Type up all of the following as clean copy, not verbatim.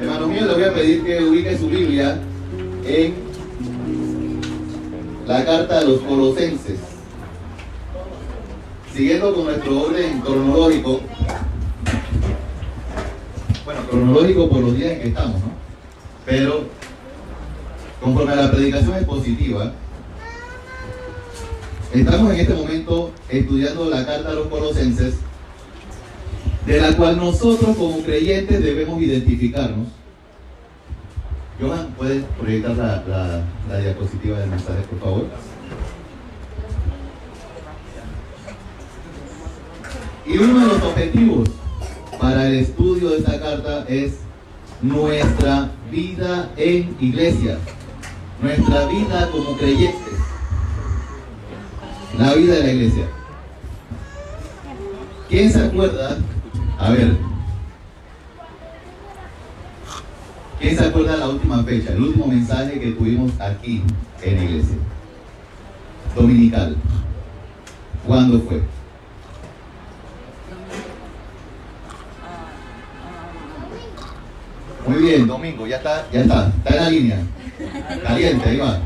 Hermanos míos, les voy a pedir que ubique su Biblia en la carta a los Colosenses. Siguiendo con nuestro orden cronológico, bueno, cronológico por los días en que estamos, ¿no? Pero conforme a la predicación expositiva, estamos en este momento estudiando la carta a los Colosenses, de la cual nosotros como creyentes debemos identificarnos. Johan, ¿puedes proyectar la diapositiva del mensaje, por favor? Y uno de los objetivos para el estudio de esta carta es nuestra vida en iglesia, nuestra vida como creyentes, la vida de la iglesia. ¿Quién se acuerda? A ver, ¿quién se acuerda de la última fecha, el último mensaje que tuvimos aquí en la iglesia? Dominical. ¿Cuándo fue? Muy bien, domingo, ya está en la línea. Caliente, ahí va.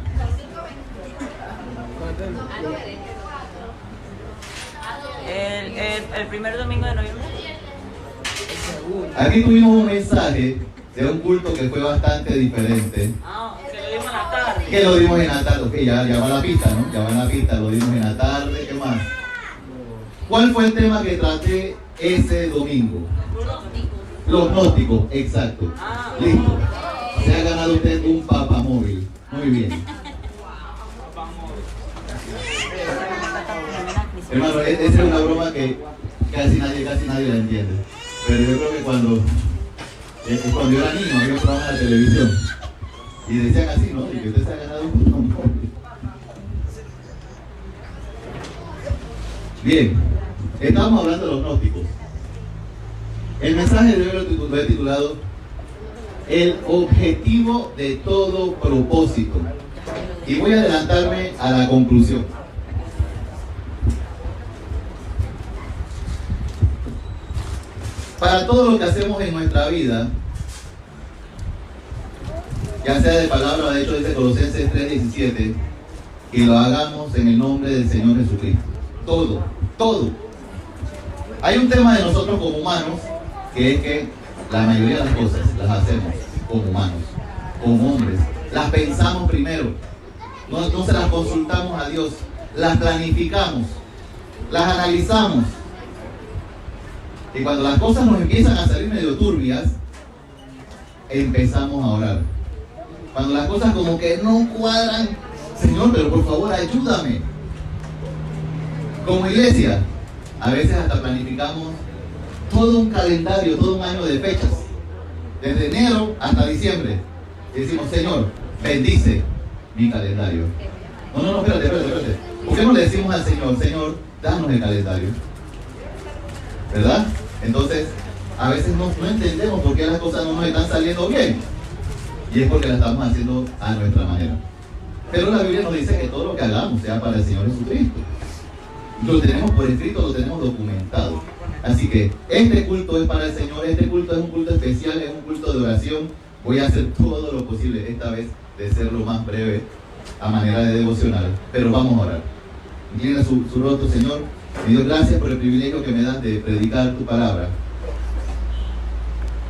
El primer domingo de noviembre. Aquí tuvimos un mensaje de un culto que fue bastante diferente. Que lo dimos en la tarde. Que lo dimos en la tarde, ok, ya va la pista, ¿no? Ya va la pista, lo dimos en la tarde, ¿qué más? ¿Cuál fue el tema que traté ese domingo? Los gnósticos, exacto. Listo. Se ha ganado usted un papamóvil. Muy bien. Hermano, esa es una broma que casi nadie la entiende. Pero yo creo que cuando yo era niño había un programa en la televisión y decían así, ¿no? Y que usted se ha ganado un papamóvil. Bien, estábamos hablando de los gnósticos. El mensaje de hoy lo he titulado El objetivo de todo propósito. Y voy a adelantarme a la conclusión. Para todo lo que hacemos en nuestra vida, ya sea de palabra, de hecho dice Colosenses 3:17, y lo hagamos en el nombre del Señor Jesucristo. Todo. Hay un tema de nosotros como humanos, que es que la mayoría de las cosas las hacemos como humanos, como hombres. Las pensamos primero, no se las consultamos a Dios, las planificamos, las analizamos. Y cuando las cosas nos empiezan a salir medio turbias, empezamos a orar. Cuando las cosas como que no cuadran, Señor, pero por favor ayúdame. Como iglesia, a veces hasta planificamos todo un calendario, todo un año de fechas, desde enero hasta diciembre. Y decimos, Señor, bendice mi calendario. No, espérate. ¿Por qué no le decimos al Señor, Señor, danos el calendario? ¿Verdad? Entonces, a veces no entendemos por qué las cosas no nos están saliendo bien. Y es porque las estamos haciendo a nuestra manera. Pero la Biblia nos dice que todo lo que hagamos sea para el Señor Jesucristo. Lo tenemos por escrito, lo tenemos documentado. Así que este culto es para el Señor, este culto es un culto especial, es un culto de oración. Voy a hacer todo lo posible esta vez de ser lo más breve a manera de devocional, pero vamos a orar. Inclina su rostro, Señor. Mi Dios, gracias por el privilegio que me das de predicar tu palabra.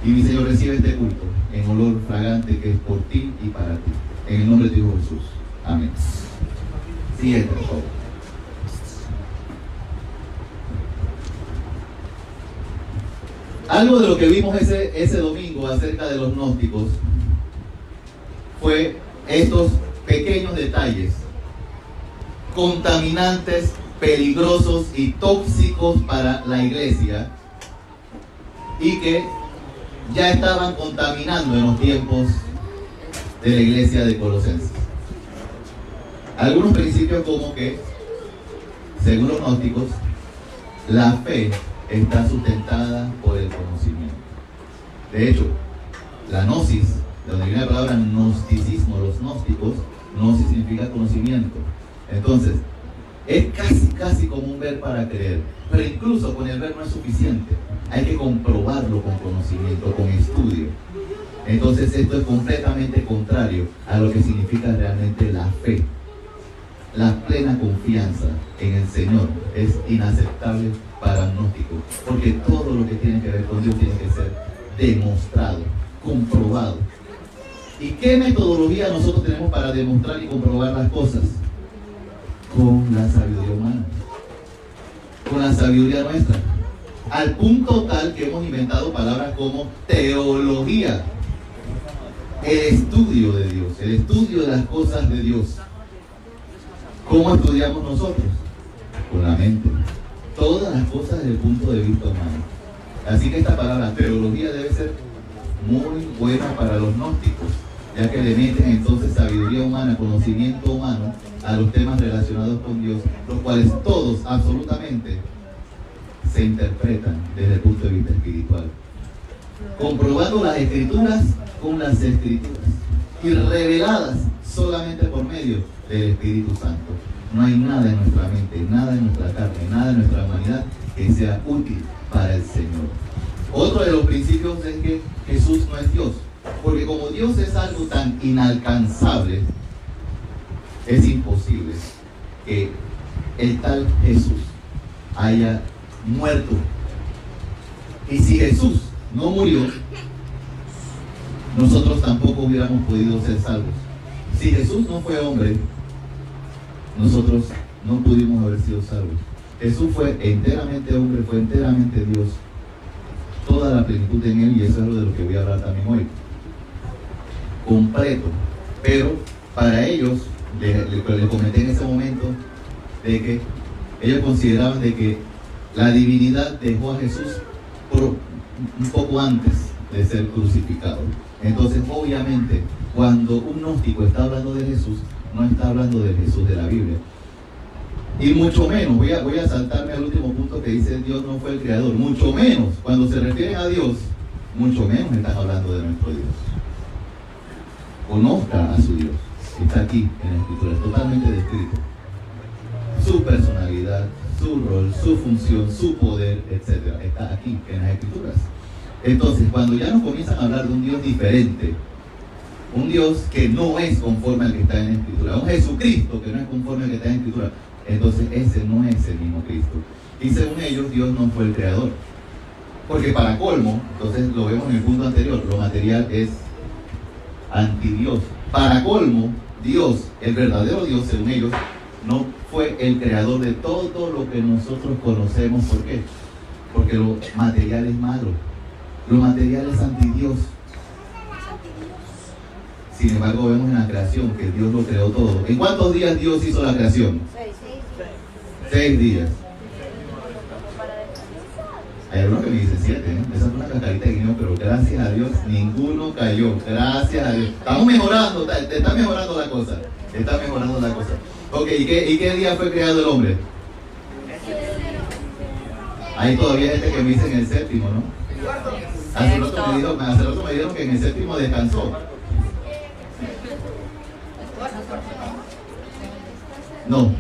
Y mi Señor, recibe este culto en olor fragante que es por ti y para ti. En el nombre de tu Hijo Jesús. Amén. Siguiente, por favor. Algo de lo que vimos ese domingo acerca de los gnósticos fue estos pequeños detalles contaminantes, peligrosos y tóxicos para la iglesia y que ya estaban contaminando en los tiempos de la iglesia de Colosenses. Algunos principios como que, según los gnósticos, la fe está sustentada por el conocimiento. De hecho, la gnosis, de donde viene la palabra gnosticismo, los gnósticos, gnosis significa conocimiento. Entonces, es casi como un ver para creer, pero incluso con el ver no es suficiente. Hay que comprobarlo con conocimiento, con estudio. Entonces esto es completamente contrario a lo que significa realmente la fe. La plena confianza en el Señor es inaceptable para un gnóstico, porque todo lo que tiene que ver con Dios tiene que ser demostrado, comprobado. ¿Y qué metodología nosotros tenemos para demostrar y comprobar las cosas? Con la sabiduría humana, con la sabiduría nuestra, al punto tal que hemos inventado palabras como teología, el estudio de Dios, el estudio de las cosas de Dios. ¿Cómo estudiamos nosotros? Con la mente, todas las cosas desde el punto de vista humano. Así que esta palabra teología debe ser muy buena para los gnósticos, ya que le meten entonces sabiduría humana, conocimiento humano a los temas relacionados con Dios, los cuales todos absolutamente se interpretan desde el punto de vista espiritual, comprobando las escrituras con las escrituras y reveladas solamente por medio del Espíritu Santo. No hay nada en nuestra mente, nada en nuestra carne, nada en nuestra humanidad que sea útil para el Señor. Otro de los principios es que Jesús no es Dios, porque como Dios es algo tan inalcanzable, es imposible que el tal Jesús haya muerto. Y si Jesús no murió, nosotros tampoco hubiéramos podido ser salvos. Si Jesús no fue hombre, nosotros no pudimos haber sido salvos. Jesús fue enteramente hombre, fue enteramente Dios, toda la plenitud en él, y eso es algo de lo que voy a hablar también hoy. Completo. Pero para ellos, les comenté en ese momento, de que ellos consideraban de que la divinidad dejó a Jesús por un poco antes de ser crucificado. Entonces, obviamente, cuando un gnóstico está hablando de Jesús, no está hablando del Jesús de la Biblia. Y mucho menos, voy a saltarme al último punto que dice Dios no fue el creador. Mucho menos, cuando se refieren a Dios, mucho menos están hablando de nuestro Dios. Conozca a su Dios. Está aquí en la Escritura, es totalmente descrito. Su personalidad, su rol, su función, su poder, etc. Está aquí en las Escrituras. Entonces, cuando ya nos comienzan a hablar de un Dios diferente, un Dios que no es conforme al que está en la Escritura, un Jesucristo que no es conforme al que está en la Escritura, entonces ese no es el mismo Cristo. Y según ellos, Dios no fue el creador. Porque para colmo, entonces lo vemos en el punto anterior, lo material es antidios. Para colmo, Dios, el verdadero Dios, según ellos, no fue el creador de todo lo que nosotros conocemos. ¿Por qué? Porque lo material es malo. Lo material es antidios. Sin embargo, vemos en la creación que Dios lo creó todo. ¿En cuántos días Dios hizo la creación? 6 días. Hay algunos que me dicen 7, ¿eh? Esa es una cascarita de guineo, pero gracias a Dios ninguno cayó. Gracias a Dios. Estamos mejorando, está mejorando la cosa. Está mejorando la cosa. Ok, ¿y qué día fue creado el hombre? Hay todavía gente que me dice en el séptimo, ¿no? Hace rato me dijeron que en el séptimo descansó. No.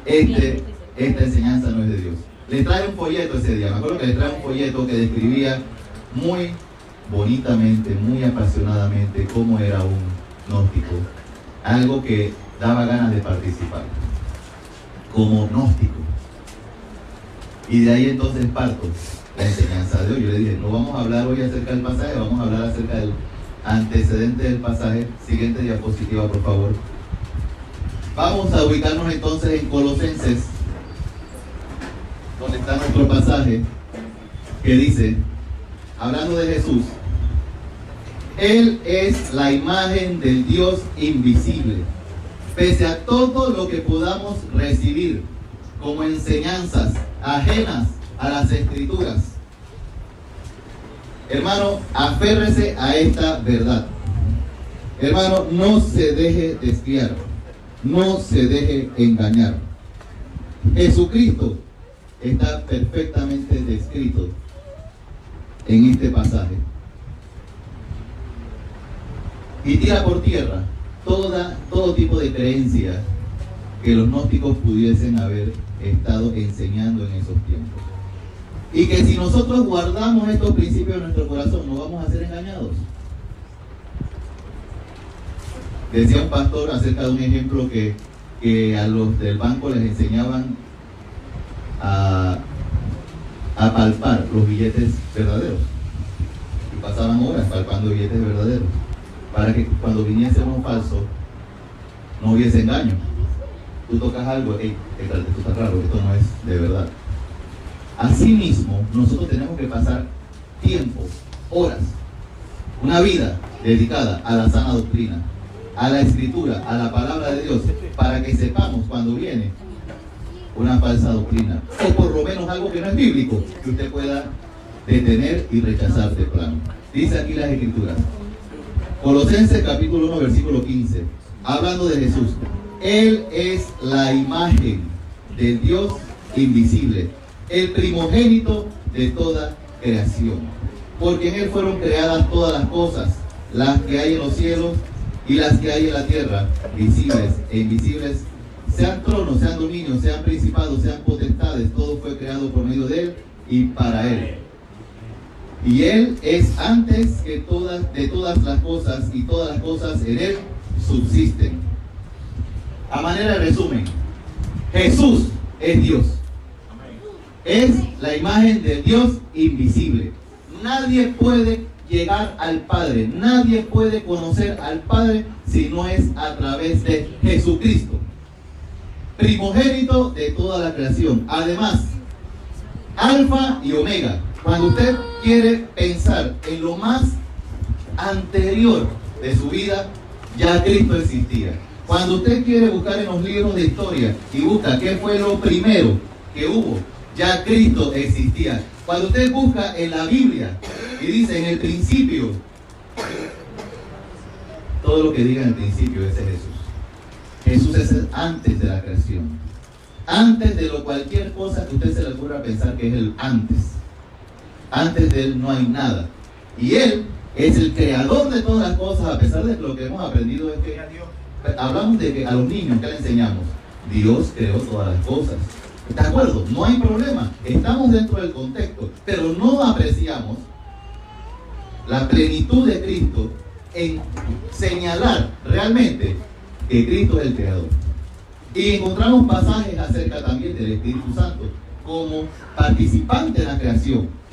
Esta enseñanza no es de Dios. Les trae un folleto ese día. Me acuerdo que les trae un folleto que describía muy bonitamente, muy apasionadamente cómo era un gnóstico. Algo que daba ganas de participar como gnóstico. Y de ahí entonces parto la enseñanza de hoy. Yo le dije, no vamos a hablar hoy acerca del pasaje, vamos a hablar acerca del antecedente del pasaje. Siguiente diapositiva, por favor. Vamos a ubicarnos entonces en Colosenses, donde está nuestro pasaje, que dice, hablando de Jesús, Él es la imagen del Dios invisible, pese a todo lo que podamos recibir como enseñanzas ajenas a las Escrituras. Hermano, aférrese a esta verdad. Hermano, no se deje desviar, no se deje engañar. Jesucristo está perfectamente descrito en este pasaje. Y tira por tierra todo tipo de creencia que los gnósticos pudiesen haber estado enseñando en esos tiempos. Y que si nosotros guardamos estos principios en nuestro corazón, no vamos a ser engañados. Decía un pastor acerca de un ejemplo que a los del banco les enseñaban a palpar los billetes verdaderos. Y pasaban horas palpando billetes verdaderos, para que cuando viniese uno falso, no hubiese engaño. Tú tocas algo, espérate, esto está raro, esto no es de verdad. Asimismo, nosotros tenemos que pasar tiempo, horas, una vida dedicada a la sana doctrina, a la escritura, a la palabra de Dios, para que sepamos cuando viene una falsa doctrina, o por lo menos algo que no es bíblico, que usted pueda detener y rechazar de plano. Dice aquí las escrituras, Colosenses capítulo 1 versículo 15, hablando de Jesús: Él es la imagen del Dios invisible, el primogénito de toda creación, porque en Él fueron creadas todas las cosas, las que hay en los cielos y las que hay en la tierra, visibles e invisibles, sean tronos, sean dominios, sean principados, sean potestades, todo fue creado por medio de Él y para Él. Y Él es antes que de todas las cosas, y todas las cosas en Él subsisten. A manera de resumen, Jesús es Dios. Es la imagen del Dios invisible. Nadie puede llegar al Padre, nadie puede conocer al Padre si no es a través de Jesucristo, primogénito de toda la creación. Además, Alfa y Omega. Cuando usted quiere pensar en lo más anterior de su vida, ya Cristo existía. Cuando usted quiere buscar en los libros de historia y busca qué fue lo primero que hubo, ya Cristo existía. Cuando usted busca en la Biblia y dice en el principio, todo lo que diga en el principio, ese es Jesús. Jesús es el antes de la creación. Antes de cualquier cosa que usted se le ocurra pensar, que es el antes. Antes de Él no hay nada. Y Él es el creador de todas las cosas, a pesar de que lo que hemos aprendido es que hablamos de que a los niños, ¿qué le enseñamos? Dios creó todas las cosas. ¿De acuerdo? No hay problema. Estamos dentro del contexto, pero no apreciamos la plenitud de Cristo en señalar realmente que Cristo es el creador. Y encontramos pasajes acerca también del Espíritu Santo como participante en la creación.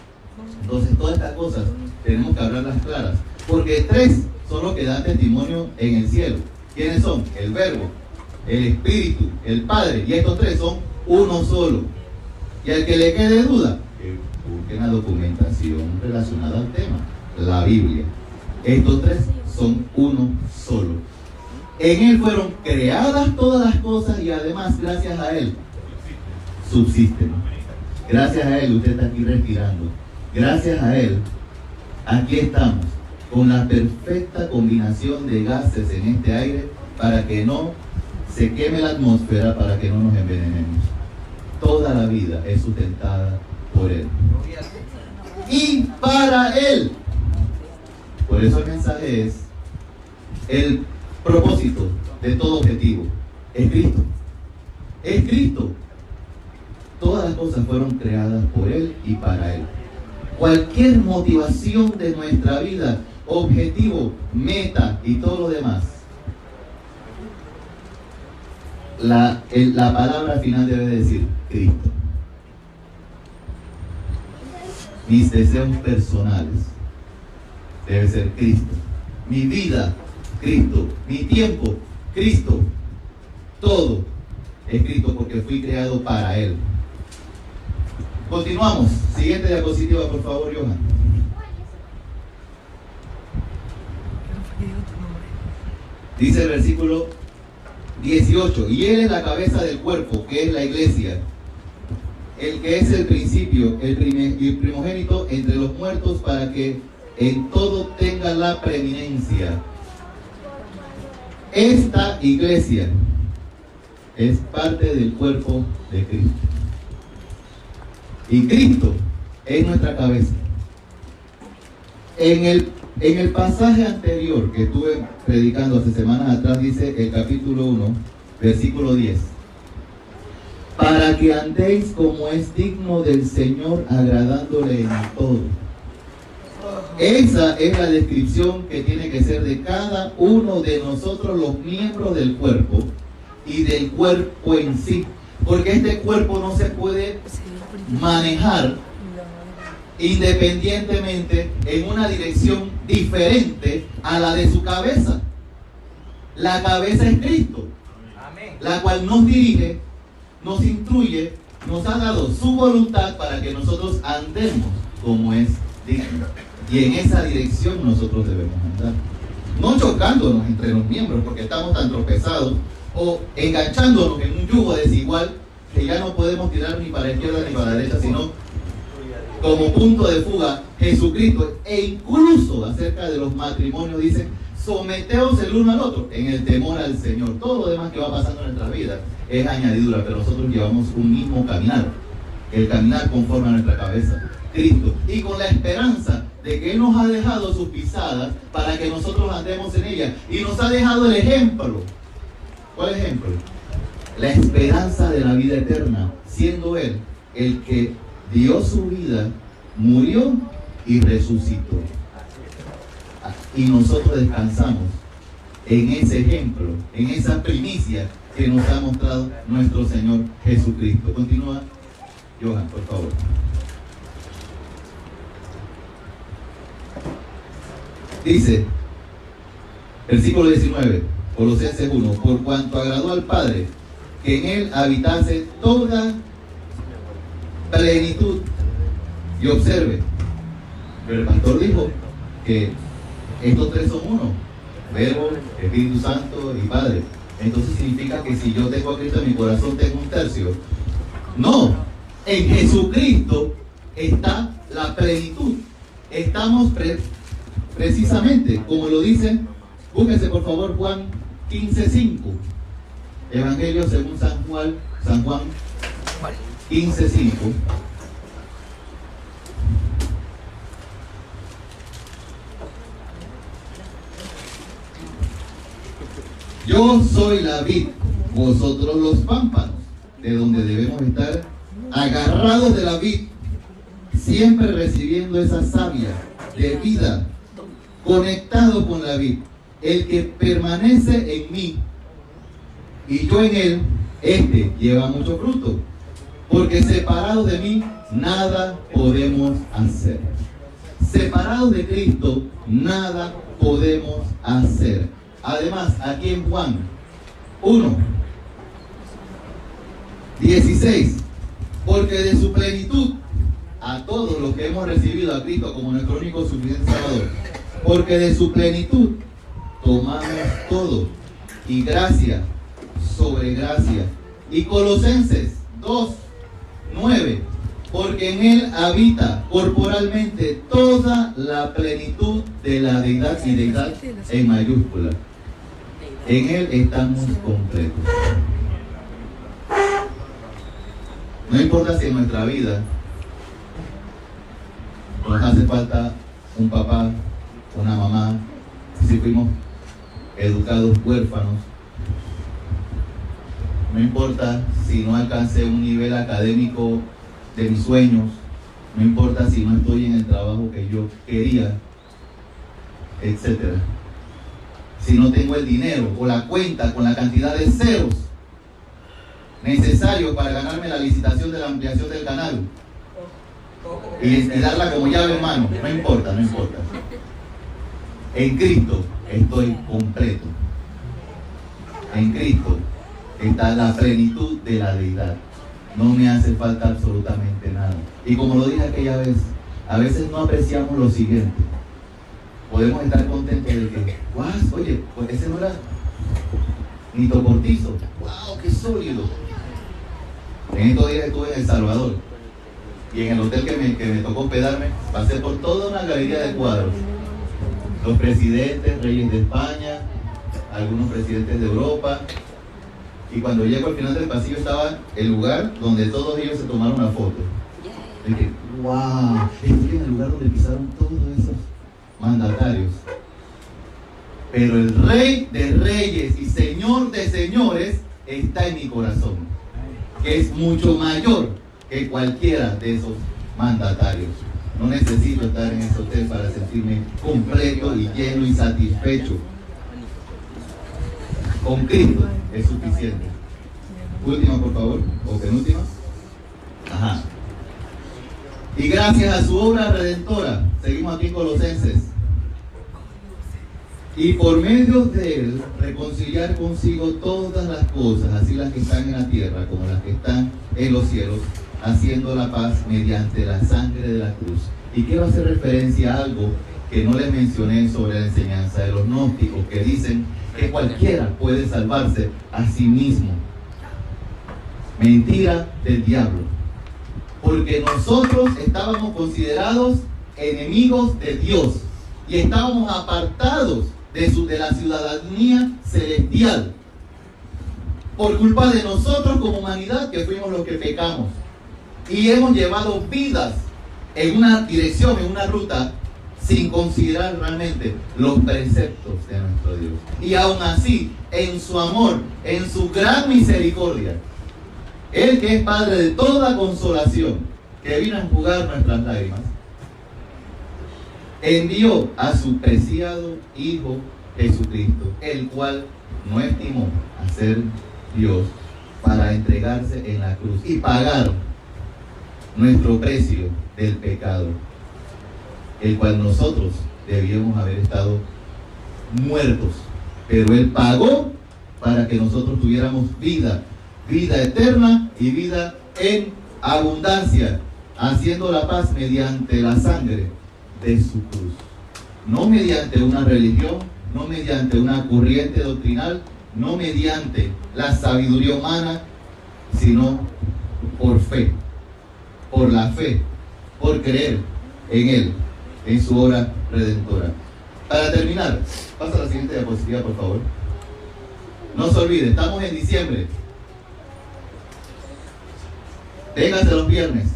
Entonces, todas estas cosas tenemos que hablarlas claras, porque tres son los que dan testimonio en el cielo. ¿Quiénes son? El Verbo, el Espíritu, el Padre, y estos tres son uno solo. Y al que le quede duda, que busquen la documentación relacionada al tema, la Biblia. Estos tres son uno solo. En Él fueron creadas todas las cosas, y además, gracias a Él, subsisten. Gracias a Él usted está aquí respirando. Gracias a Él, aquí estamos, con la perfecta combinación de gases en este aire para que no se queme la atmósfera, para que no nos envenenemos. Toda la vida es sustentada por Él y para Él. Por eso el mensaje es: el propósito de todo objetivo es Cristo. Es Cristo. Todas las cosas fueron creadas por Él y para Él. Cualquier motivación de nuestra vida, objetivo, meta y todo lo demás, la palabra final debe decir Cristo. Mis deseos personales debe ser Cristo. Mi vida, Cristo. Mi tiempo, Cristo. Todo es Cristo, porque fui creado para Él. Continuamos. Siguiente diapositiva, por favor, Johan. Dice el versículo 18: y Él es la cabeza del cuerpo, que es la iglesia, el que es el principio, el primogénito entre los muertos, para que en todo tenga la preeminencia. Esta iglesia es parte del cuerpo de Cristo. Y Cristo es nuestra cabeza. En el pasaje anterior que estuve predicando hace semanas atrás, dice el capítulo 1, versículo 10: para que andéis como es digno del Señor, agradándole en todo. Esa es la descripción que tiene que ser de cada uno de nosotros, los miembros del cuerpo y del cuerpo en sí. Porque este cuerpo no se puede manejar independientemente en una dirección diferente a la de su cabeza. La cabeza es Cristo, la cual nos dirige, nos instruye, nos ha dado su voluntad para que nosotros andemos como es digno. Y en esa dirección nosotros debemos andar. No chocándonos entre los miembros porque estamos tan tropezados o enganchándonos en un yugo desigual que ya no podemos tirar ni para la izquierda ni para la derecha, sino como punto de fuga Jesucristo. E incluso acerca de los matrimonios dice: someteos el uno al otro en el temor al Señor. Todo lo demás que va pasando en nuestras vidas es añadidura, pero nosotros llevamos un mismo caminar, el caminar conforme a nuestra cabeza, Cristo, y con la esperanza de que Él nos ha dejado sus pisadas para que nosotros andemos en ellas, y nos ha dejado el ejemplo. ¿Cuál ejemplo? La esperanza de la vida eterna, siendo Él el que dio su vida, murió y resucitó. Y nosotros descansamos en ese ejemplo, en esa primicia que nos ha mostrado nuestro Señor Jesucristo. Continúa, Johan, por favor. Dice, versículo 19, Colosenses 1: por cuanto agradó al Padre que en Él habitase toda plenitud. Y observe, pero el pastor dijo que estos tres son uno: Verbo, Espíritu Santo y Padre. Entonces significa que si yo tengo a Cristo en mi corazón, tengo un tercio. No, en Jesucristo está la plenitud. Estamos precisamente, como lo dice, búsquese por favor Juan 15:5. Evangelio según San Juan 15:5. Yo soy la vid, vosotros los pámpanos, de donde debemos estar agarrados de la vid, siempre recibiendo esa savia de vida, conectado con la vid. El que permanece en mí y yo en él, este lleva mucho fruto, porque separados de mí nada podemos hacer. Separados de Cristo nada podemos hacer. Además, aquí en Juan 1:16, porque de su plenitud, a todos los que hemos recibido a Cristo como nuestro único suficiente Salvador, porque de su plenitud tomamos todo, y gracia sobre gracia. Y Colosenses 2:9, porque en Él habita corporalmente toda la plenitud de la deidad, y deidad en mayúscula. En Él estamos completos. No importa si en nuestra vida nos hace falta un papá, una mamá, si fuimos educados huérfanos. No importa si no alcancé un nivel académico de mis sueños. No importa si no estoy en el trabajo que yo quería, etcétera. Si no tengo el dinero o la cuenta con la cantidad de ceros necesarios para ganarme la licitación de la ampliación del canal y darla como llave en mano, no importa, no importa. En Cristo estoy completo. En Cristo está la plenitud de la deidad. No me hace falta absolutamente nada. Y como lo dije aquella vez, a veces no apreciamos lo siguiente. Podemos estar contentos de que, wow, oye, pues ese no era ni toportizo. Wow, qué sólido. En estos días estuve en El Salvador y en el hotel que me tocó hospedarme, pasé por toda una galería de cuadros. Los presidentes, reyes de España, algunos presidentes de Europa. Y cuando llego al final del pasillo estaba el lugar donde todos ellos se tomaron una foto. Y dije, wow, estoy en el lugar donde pisaron todos esos mandatarios. Pero el Rey de Reyes y Señor de Señores está en mi corazón, que es mucho mayor que cualquiera de esos mandatarios. No necesito estar en ese hotel para sentirme completo y lleno y satisfecho. Con Cristo es suficiente. Última, por favor, o penúltima. Ajá. Y gracias a su obra redentora, seguimos aquí en Colosenses. Y por medio de él, reconciliar consigo todas las cosas, así las que están en la tierra como las que están en los cielos, haciendo la paz mediante la sangre de la cruz. Y quiero hacer referencia a algo que no les mencioné sobre la enseñanza de los gnósticos, que dicen que cualquiera puede salvarse a sí mismo. Mentira del diablo. Porque nosotros estábamos considerados enemigos de Dios y estábamos apartados de la ciudadanía celestial por culpa de nosotros como humanidad, que fuimos los que pecamos y hemos llevado vidas en una dirección, en una ruta, sin considerar realmente los preceptos de nuestro Dios. Y aún así, en su amor, en su gran misericordia, Él que es Padre de toda consolación, que vino a enjugar nuestras lágrimas, envió a su preciado Hijo Jesucristo, el cual no estimó a ser Dios para entregarse en la cruz y pagar nuestro precio del pecado, el cual nosotros debíamos haber estado muertos, pero Él pagó para que nosotros tuviéramos vida eterna y vida en abundancia, haciendo la paz mediante la sangre de su cruz. No mediante una religión, no mediante una corriente doctrinal, no mediante la sabiduría humana, sino por fe, por la fe, por creer en Él, en su obra redentora. Para terminar, pasa a la siguiente diapositiva, por favor. No se olvide, estamos en diciembre. Véngase los viernes.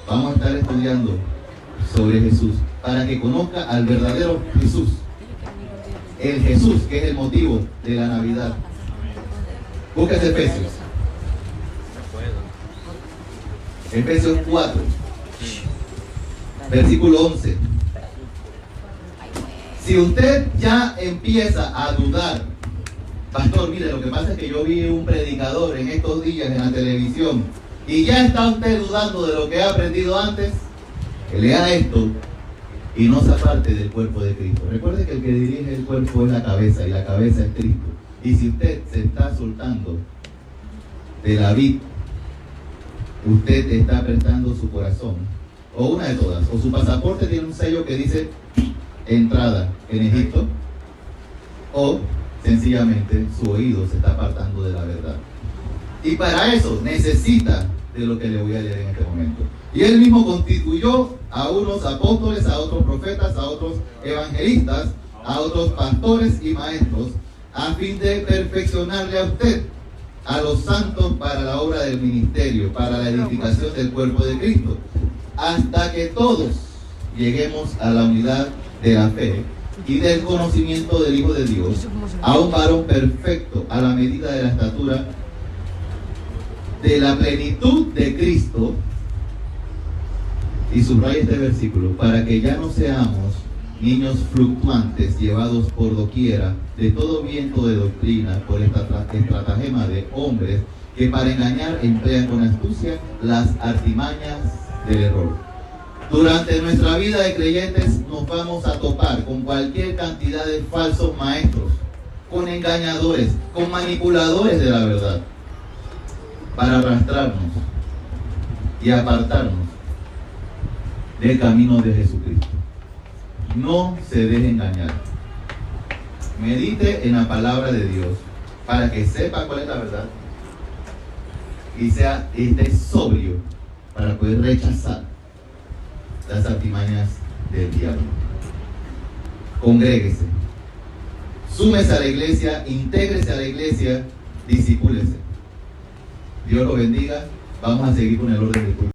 Vamos a estar estudiando sobre Jesús, para que conozca al verdadero Jesús. El Jesús que es el motivo de la Navidad. Búsquese Efesios. Efesios 4, versículo 11. Si usted ya empieza a dudar, pastor, mire, lo que pasa es que yo vi un predicador en estos días en la televisión y ya está usted dudando de lo que ha aprendido antes, que lea esto y no se aparte del cuerpo de Cristo. Recuerde que el que dirige el cuerpo es la cabeza y la cabeza es Cristo. Y si usted se está soltando de la vid, usted está prestando su corazón, o una de todas, o su pasaporte tiene un sello que dice entrada en Egipto, o sencillamente su oído se está apartando de la verdad. Y para eso necesita de lo que le voy a leer en este momento. Y Él mismo constituyó a unos apóstoles, a otros profetas, a otros evangelistas, a otros pastores y maestros, a fin de perfeccionarle a usted, a los santos, para la obra del ministerio, para la edificación del cuerpo de Cristo, hasta que todos lleguemos a la unidad de la fe y del conocimiento del Hijo de Dios, a un varón perfecto, a la medida de la estatura de la plenitud de Cristo. Y subraya este versículo: para que ya no seamos niños fluctuantes, llevados por doquiera de todo viento de doctrina, por esta estratagema de hombres que para engañar emplean con astucia las artimañas del error. Durante nuestra vida de creyentes nos vamos a topar con cualquier cantidad de falsos maestros, con engañadores, con manipuladores de la verdad, para arrastrarnos y apartarnos del camino de Jesucristo. No se deje engañar. Medite en la palabra de Dios para que sepa cuál es la verdad y esté sobrio para poder rechazar las artimañas del diablo. Congréguese, súmese a la iglesia, intégrese a la iglesia, discípulese. Dios lo bendiga. Vamos a seguir con el orden del culto.